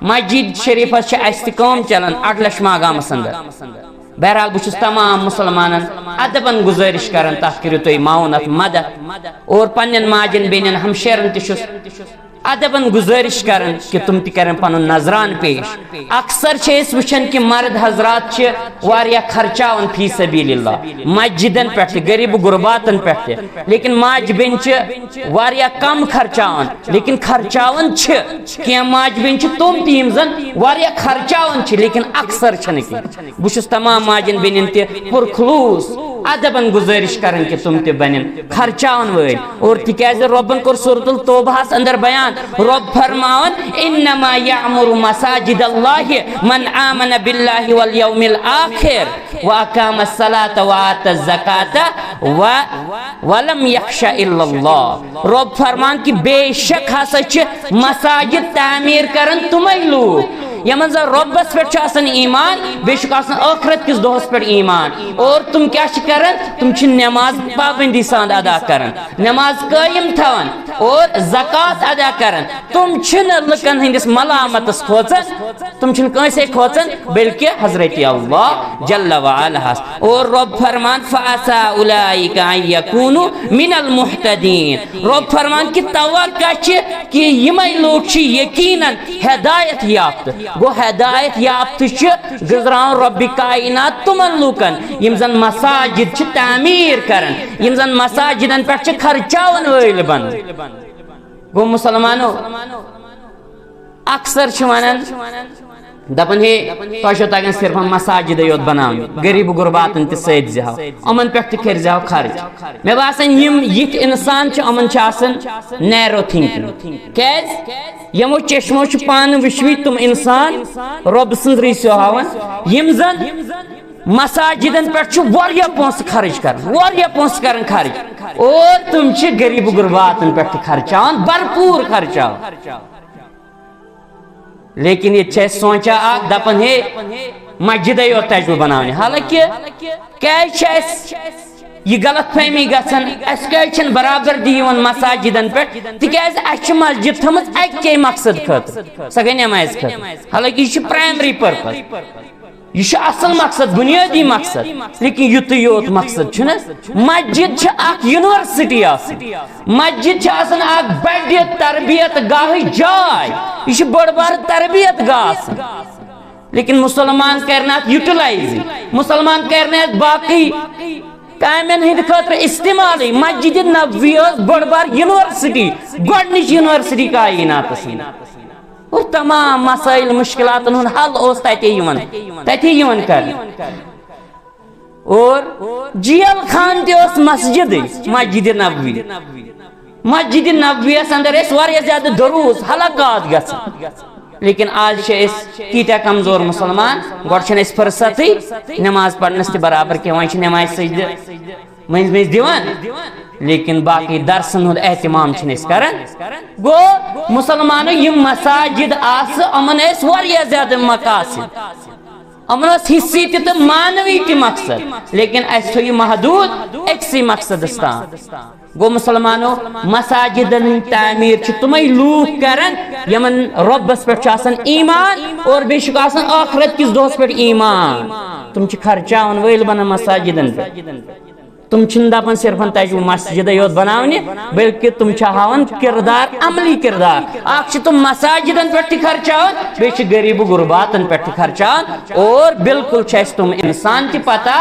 مسجد شریفس کام چلان اٹلش ماگامس اندر بہرحال بہت تمام مسلمانن ادبن گزارش کران تک کرو تھی معاونت مدد اور پنن ماجن بینن ہمشیرن تشس ادبن گزارش کران کہ تم تہ کرن پن نظران پیش اکثر وچھن کہ مرد حضرات واریا خرچاون فی سبیل اللہ مسجدن پہ غریب غرباتن پہ لیکن ماج بین واریا کم خرچاون لیکن خرچاون کی ماج بین تم تم زن واریا خرچاون لیکن اکثر بہت تمام ماجن بین تہ پرخلوص ادبن گزارش کران کہ تم تہ بنن خرچاون ول اور تکیاز ربن کور سورۃ التوبہ اندر بیان رب فرماون انما یعمر مساجد اللہ من آمن باللہ والیوم الآخر واقام الصلاة وآت الزکاة ولم یخش الا اللہ رب فرمان کہ بے شک ہسا مساجد تعمیر کرن تمے لوگ یمن زن ربس پہ ایمان بیشک آخرت کس دہس پہ ایمان اور تم کیا کرن تم نماز پابندی سان ادا کرن نماز قائم تھوان اور زکات ادا کرن تم لکن ہندس ملامتس کھوچن تم کنسے کھوچن بلکہ حضرت اللہ جل وعلا اور رب فرمان فعسا اولئک ان یکونوا من المہتدین رب فرمان کی توقع کہ یمے لوگ یقینا ہدایت یافت گو ہدایت یافت گزران رب کائنات تمن لوکن یم زن مساجد تعمیر کرن یم زن مساجدن پہ خرچاون ول بن گو مسلمانو اکثر ونان دپن ہے تہ تگان صرف مساجد یوت بناون غریب غرباتن تہ سید زہو امن پہ تہ کر زہو خرچ مے باسان یم یت انسان امن نیرو تھنکنگ کیاز یمو چشمو پان وشوی تم انسان رب سند ریسو ہاون یم زن مساجدن پہ واریاہ پونس خرچ کرن خرچ اور تم غریب غرباتن پہ خرچاون بھرپور خرچاون لیکن یہ سوچا دپن ہے مسجد یوت تجو بناونی حالانکہ یہ غلط فہمی گھن اس برابر دیون مساجدن پہ تکیاز اس مسجد تھمت اکے مقصد خاطر سہ گئی نماز خاطر حالانکہ یہ پرائمری پرپز یہ اصل مقصد بنیادی مقصد لیکن یت یوت مقصد مسجد یونیورسٹی مسجد بڑ تربیت گاہ جائے یہ بڑ بار تربیت گاہ لیکن مسلمان کرنا یوٹیلائز مسلمان کرنا باقی کامین ہند خاطر استعمال مسجد نبوی بڑ بار یونیورسٹی گۄڈنِچ یونیورسٹی کائنات اور تمام مسائل مشکلات حل تتی کر اور جیل خان تہ مسجد نبویس اندر واریاہ زیادہ دروز ہلاکات گژھان لیکن آج تیتیا کمزور مسلمان گۄڈٕ چھنہٕ فرصتٕے نماز پڑھنس تہ برابر کی وۄنۍ چھِ نماز سجدٕ مٔنٛزۍ مٔنٛزۍ دِوان لیکن باقی درسن ہند اہتمام کران گو مسلمانو یم مساجد امن واریاہ زیادہ مقاصد امن حصی تہ معنوی تہ مقصد لیکن اس تھو یہ محدود اکسی مقصد تام گو مسلمانو مساجدن تعمیر تمے لوگ کران یمن ربس پہ ایمان اور بیشک آخرت کس دہس پہ ایمان تم خرچاون ول بنان مساجدن پہ تم دپان صرف تجو مسجد یوت بناونی بلکہ تم ہاون کردار عملی کردار تم مساجدن پہ خرچاون بیچ غریب غرباتن پہ خرچاون اور بالکل تم انسان تہ پتہ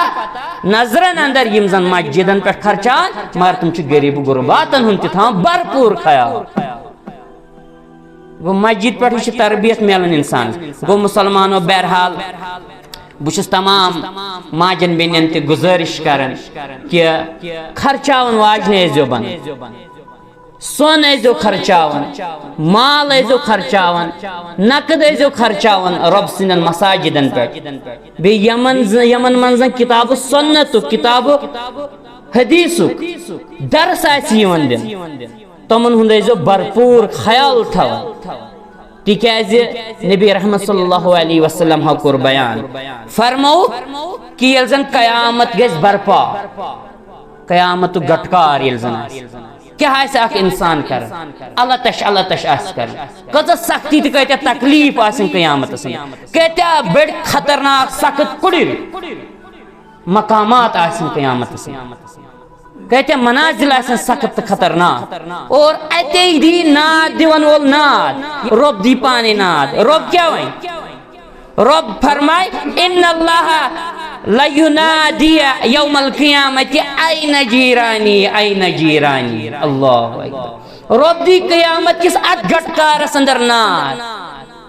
نظرن اندر یم زن مسجدن پہ خرچاون مگر تم غریب غرباتن ہند تہ تھاون بھرپور خیال گو مسجد پہ تربیت ملن انسان گو مسلمانو بہرحال بہت تمام ماجن بینن تہ گزارش کران کہ خرچاون واجنہ ایزو بن سون ایزو خرچاون مال ایزو خرچاون نقد ایزو خرچاون رب سندن مساجدن پہ بی یمن منزن کتاب سنت کتاب حدیث درس آن دن تمن ہند ایزو بھرپور خیال تھوان تکیاز نبی رحمت صلی اللہ علیہ وسلم کور بیان فرمو کہ یل زن قیامت گژھِ برپا قیامت گٹکار یل زن کیا آسہِ اکھ انسان کران اللہ تش آسہِ کران کۭژاہ سختی تہٕ کۭتیاہ تکلیف آسن قیامتس کۭتیاہ بٔڑۍ خطرناک سخت کُڑِر مقامات آسن قیامتس کہتے منازل آسن سخت خطرناک اور اتے دی ناد دیون وول ناد رب دی پانے ناد رب کیا وائیں رب فرمائے ان اللہ لینادی یوم القیامت این جیرانی این جیرانی اللہ اکبر رب دی قیامت کس ات گٹکارس اندر ناد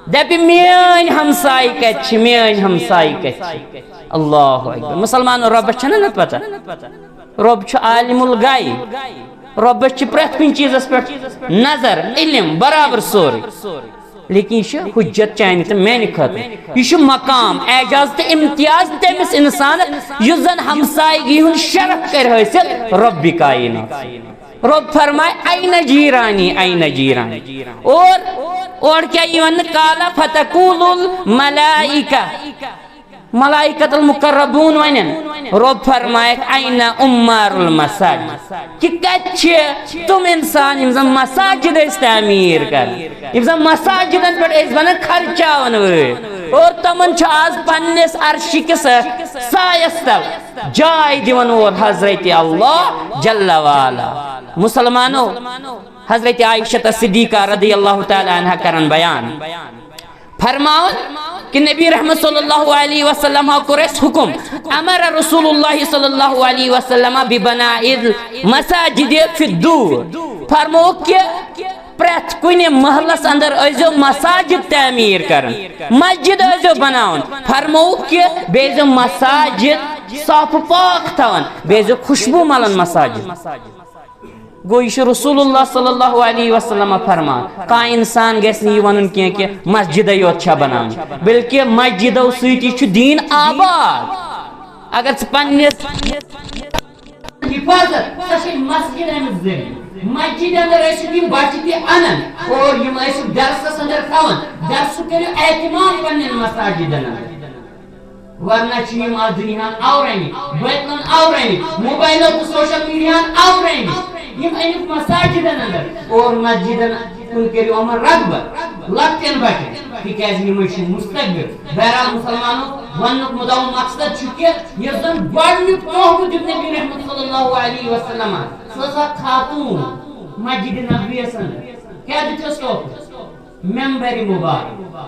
دپی میٲنۍ ہمسائی کتہِ چھِ میٲنۍ ہمسائی کتہِ چھِ اللہ اکبر مسلمانو ربس چھنہ نہ پتہ رب چھ عالم الغیب ربس چھ پرٛٮ۪تھ کُنہِ چیٖزس پٮ۪ٹھ نظر علم برابر سورُے لیکن یہ حجت چانہ تو میانہ خاطر یہ مقام اعجاز تو امتیاز تمس انسان یس زن ہمسائیگی ہند شرف کر حاصل رب کائنات رب فرمائے این جیرانی این جیرانی اور کیا یہ ون قال فتقول الملائکہ ملائکۃ المقربون ونن رب فرمائے این عمار المساجد کہ کچھ تم انسان یم زن مساجد اس تعمیر کر یم زن مساجدن پر اس بن خرچاون اور تمن چھ آز پنس عرش کس سایس تل جائے دیون اور حضرت اللہ جل والا مسلمانو حضرت عائشہ صدیقہ رضی اللہ تعالی عنہ کرن بیان فرماؤ کہ نبی رحمت صلی اللہ علیہ وسلم قریش حکم امر رسول اللہ صلی اللہ علیہ وسلم ببناء المساجد فی الدور فرماؤ کہ پرت کن محلس اندر ازو مساجد تعمیر کرن مسجد ازو بناون فرماؤ کہ بیزو مساجد صاف پاک تھون بیزو خوشبو ملن مساجد گو یہ رسول اللہ صلی اللہ علیہ وسلم فرمان کا انسان گھس نہیں ون کی مسجد یوت چھا بنان بلکہ مسجدو سۭتی چھ دین آباد اگر پنس حفاظت مسجد مسجد اندر یم بچہ تہ انن اور یم درسس اندر تھون درس کرو اہتمام پنن مساجدن اندر ورنہ یم آز دنیا آورانی بیتن آورانی موبائلوں تو سوشل میڈیا آورانی یم انک مساجدن اندر اور مسجدن کن کرو امر رغبت لکٹن بچن تکیاز یم مستقبل بہرحال مسلمانوں ونک مدعو مقصد چھ کہ یس زن گۄڈنیُک تحفہ دیت نبی رحمت صلی اللہ علیہ وسلم سۄ خاتون مسجد نبویس اندر کیا دتس تحفہ ممبر مبارک